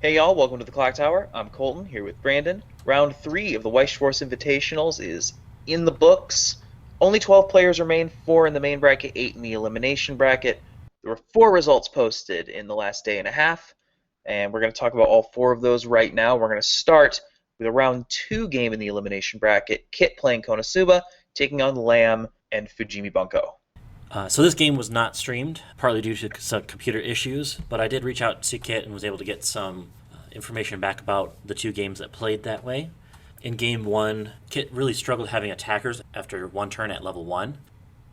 Hey y'all, welcome to the Clock Tower. I'm Colton, here with Brandon. Round 3 of the Weiss Schwarz Invitationals is in the books. Only 12 players remain, 4 in the main bracket, 8 in the elimination bracket. There were 4 results posted in the last day and a half, and we're going to talk about all 4 of those right now. We're going to start with a round 2 game in the elimination bracket. Kit playing KonoSuba, taking on Lamb and Fujimi Bunko. So this game was not streamed, partly due to some computer issues, but I did reach out to Kit and was able to get some information back about the 2 games that played that way. In Game 1, Kit really struggled having attackers after 1 turn at level 1,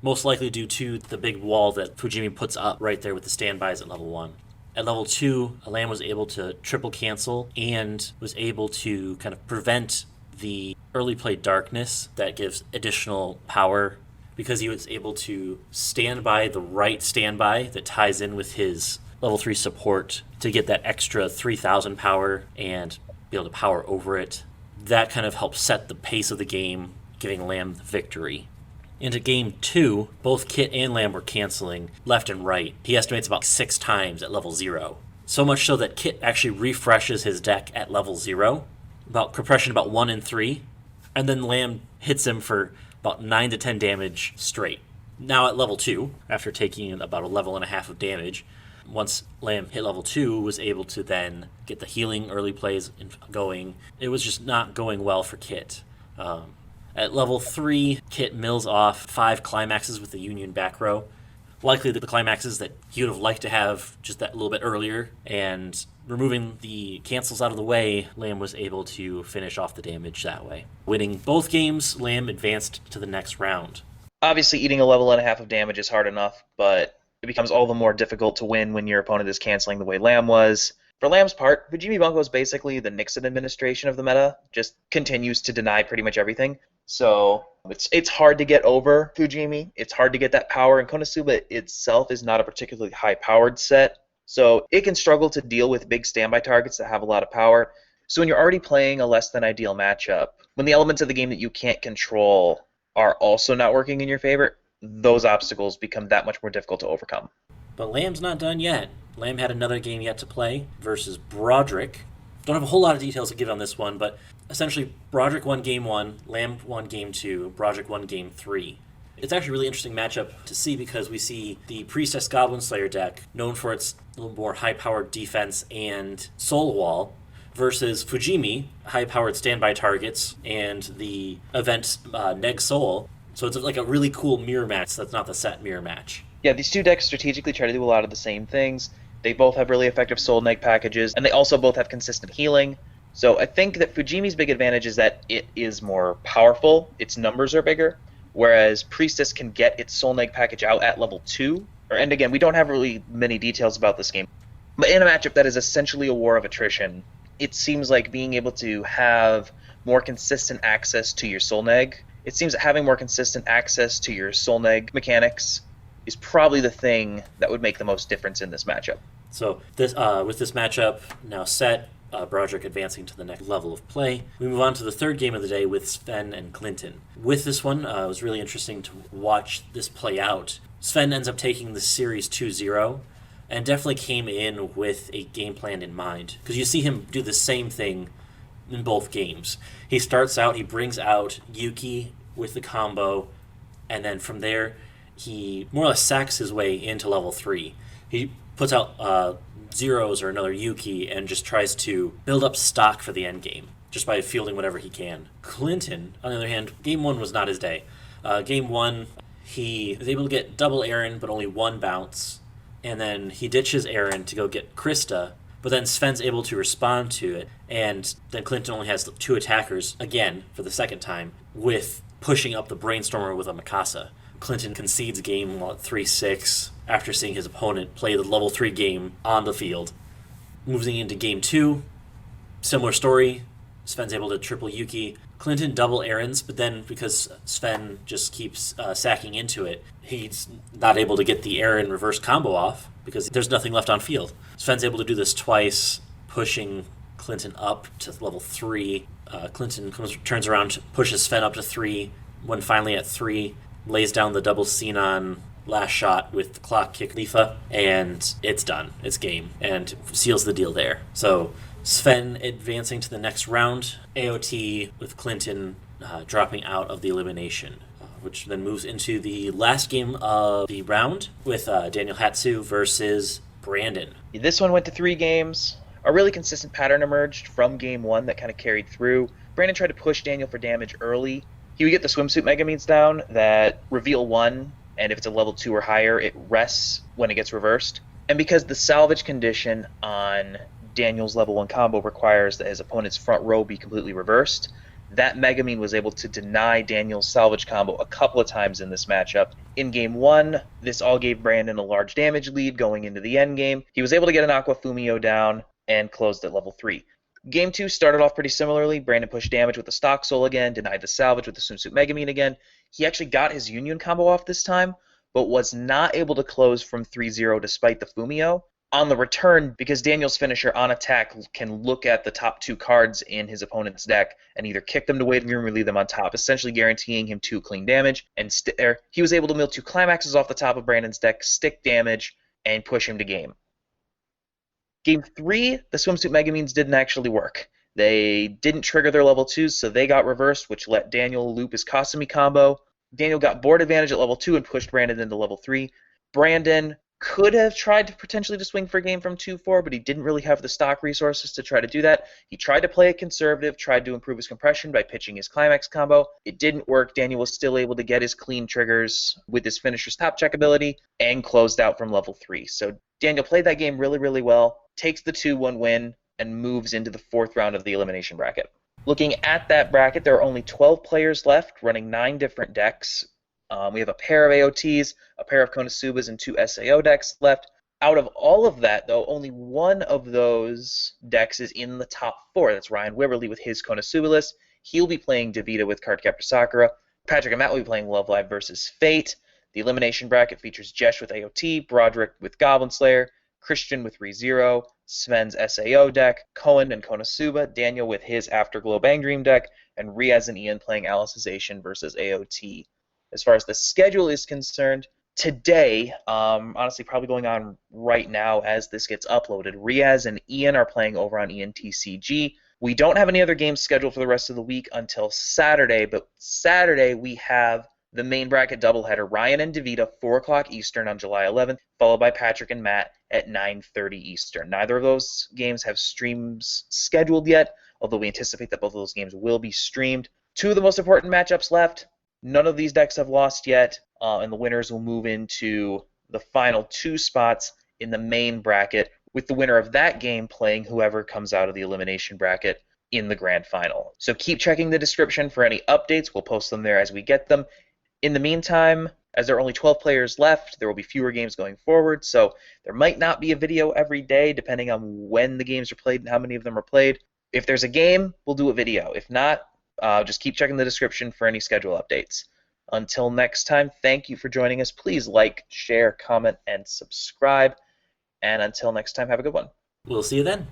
most likely due to the big wall that Fujimi puts up right there with the standbys at level 1. At level 2, Lamb was able to triple cancel and was able to kind of prevent the early play darkness that gives additional power because he was able to stand by the right standby that ties in with his level 3 support to get that extra 3,000 power and be able to power over it. That kind of helped set the pace of the game, giving Lamb the victory. Into Game 2, both Kit and Lamb were canceling left and right. He estimates about 6 times at level 0. So much so that Kit actually refreshes his deck at level 0, about compression about 1 in 3, and then Lamb hits him for about 9 to 10 damage straight. Now at level 2, after taking about a level and a half of damage, once Lamb hit level 2, was able to then get the healing early plays going. It was just not going well for Kit. At level 3, Kit mills off 5 climaxes with the Union back row. Likely the climaxes that he would have liked to have just that little bit earlier, and removing the cancels out of the way, Lamb was able to finish off the damage that way. Winning both games, Lamb advanced to the next round. Obviously, eating a level and a half of damage is hard enough, but it becomes all the more difficult to win when your opponent is canceling the way Lamb was. For Lamb's part, Fujimi Bunko is basically the Nixon administration of the meta, just continues to deny pretty much everything. So it's hard to get over Fujimi. It's hard to get that power, and KonoSuba itself is not a particularly high-powered set. So it can struggle to deal with big standby targets that have a lot of power. So when you're already playing a less than ideal matchup, when the elements of the game that you can't control are also not working in your favor, those obstacles become that much more difficult to overcome. But Lamb's not done yet. Lamb had another game yet to play versus Broderick. Don't have a whole lot of details to give on this one, but essentially Broderick won Game 1, Lamb won Game 2, Broderick won Game 3. It's actually a really interesting matchup to see because we see the Priestess Goblin Slayer deck, known for its a little more high-powered defense and soul wall, versus Fujimi, high-powered standby targets, and the event Neg Soul. So it's like a really cool mirror match that's not the set mirror match. Yeah, these 2 decks strategically try to do a lot of the same things. They both have really effective soul neg packages, and they also both have consistent healing. So I think that Fujimi's big advantage is that it is more powerful, its numbers are bigger, whereas Priestess can get its soul neg package out at level 2. And again, we don't have really many details about this game. But in a matchup that is essentially a war of attrition, it seems like being able to have more consistent access to your soul neg, it seems that having more consistent access to your soul neg mechanics is probably the thing that would make the most difference in this matchup. So this with this matchup now set, Broderick advancing to the next level of play, we move on to the 3rd game of the day with Sven and Colton. With this one, it was really interesting to watch this play out. Sven ends up taking the series 2-0 and definitely came in with a game plan in mind, because you see him do the same thing in both games. He starts out, he brings out Yuki with the combo, and then from there he more or less sacks his way into level 3. He puts out zeros or another Yuki and just tries to build up stock for the end game just by fielding whatever he can. Colton, on the other hand, Game 1 was not his day. Game 1, he was able to get double Aaron but only 1 bounce, and then he ditches Aaron to go get Krista, but then Sven's able to respond to it, and then Colton only has 2 attackers, again, for the 2nd time, with pushing up the Brainstormer with a Mikasa. Colton concedes game 3-6 after seeing his opponent play the level 3 game on the field. Moving into game 2, similar story. Sven's able to triple Yuki. Colton double Aaron's, but then because Sven just keeps sacking into it, he's not able to get the Aaron reverse combo off because there's nothing left on field. Sven's able to do this twice, pushing Colton up to level 3. Colton turns around, pushes Sven up to 3. When finally at 3, lays down the double Xenon last shot with the clock kick Lifa, and it's done. It's game, and seals the deal there. So Sven advancing to the next round, AOT with Clinton dropping out of the elimination, which then moves into the last game of the round with Daniel Hadsu versus Brandon. This one went to 3 games. A really consistent pattern emerged from game 1 that kind of carried through. Brandon tried to push Daniel for damage early. He would get the swimsuit megameans down that reveal 1, and if it's a level 2 or higher, it rests when it gets reversed. And because the salvage condition on Daniel's level 1 combo requires that his opponent's front row be completely reversed, that megamine was able to deny Daniel's salvage combo a couple of times in this matchup. In game 1, this all gave Brandon a large damage lead going into the end game. He was able to get an Aqua Fumio down and closed at level 3. Game 2 started off pretty similarly. Brandon pushed damage with the stock soul again, denied the salvage with the swimsuit megamine again. He actually got his union combo off this time, but was not able to close from 3-0 despite the Fumio. On the return, because Daniel's finisher on attack can look at the top 2 cards in his opponent's deck and either kick them to waiting room or leave them on top, essentially guaranteeing him 2 clean damage. And he was able to mill 2 climaxes off the top of Brandon's deck, stick damage, and push him to game. Game 3, the swimsuit megamines didn't actually work. They didn't trigger their level 2s, so they got reversed, which let Daniel loop his Kasumi combo. Daniel got board advantage at level 2 and pushed Brandon into level 3. Brandon could have tried to potentially to swing for a game from 2-4, but he didn't really have the stock resources to try to do that. He tried to play it conservative, tried to improve his compression by pitching his climax combo. It didn't work. Daniel was still able to get his clean triggers with his finisher's top check ability and closed out from level 3. So Daniel played that game really, really well, takes the 2-1 win, and moves into the 4th round of the elimination bracket. Looking at that bracket, there are only 12 players left, running 9 different decks. We have a pair of AOTs, a pair of KonoSubas, and 2 SAO decks left. Out of all of that, though, only one of those decks is in the top 4. That's Ryan Wibberley with his KonoSuba list. He'll be playing Davide with Cardcaptor Sakura. Patrick and Matt will be playing Love Live versus Fate. The elimination bracket features Jesh with AOT, Broderick with Goblin Slayer, Christian with ReZero, Sven's SAO deck, Cohen and KonoSuba, Daniel with his Afterglow Bang Dream deck, and Riaz and Ian playing Alicization versus AOT. As far as the schedule is concerned, today, honestly probably going on right now as this gets uploaded, Riaz and Ian are playing over on ENTCG. We don't have any other games scheduled for the rest of the week until Saturday, but Saturday we have the main bracket doubleheader, Ryan and Davide, 4 o'clock Eastern on July 11th, followed by Patrick and Matt at 9:30 Eastern. Neither of those games have streams scheduled yet, although we anticipate that both of those games will be streamed. 2 of the most important matchups left. None of these decks have lost yet, and the winners will move into the final 2 spots in the main bracket, with the winner of that game playing whoever comes out of the elimination bracket in the grand final. So keep checking the description for any updates. We'll post them there as we get them. In the meantime, as there are only 12 players left, there will be fewer games going forward, so there might not be a video every day depending on when the games are played and how many of them are played. If there's a game, we'll do a video. If not, just keep checking the description for any schedule updates. Until next time, thank you for joining us. Please like, share, comment, and subscribe. And until next time, have a good one. We'll see you then.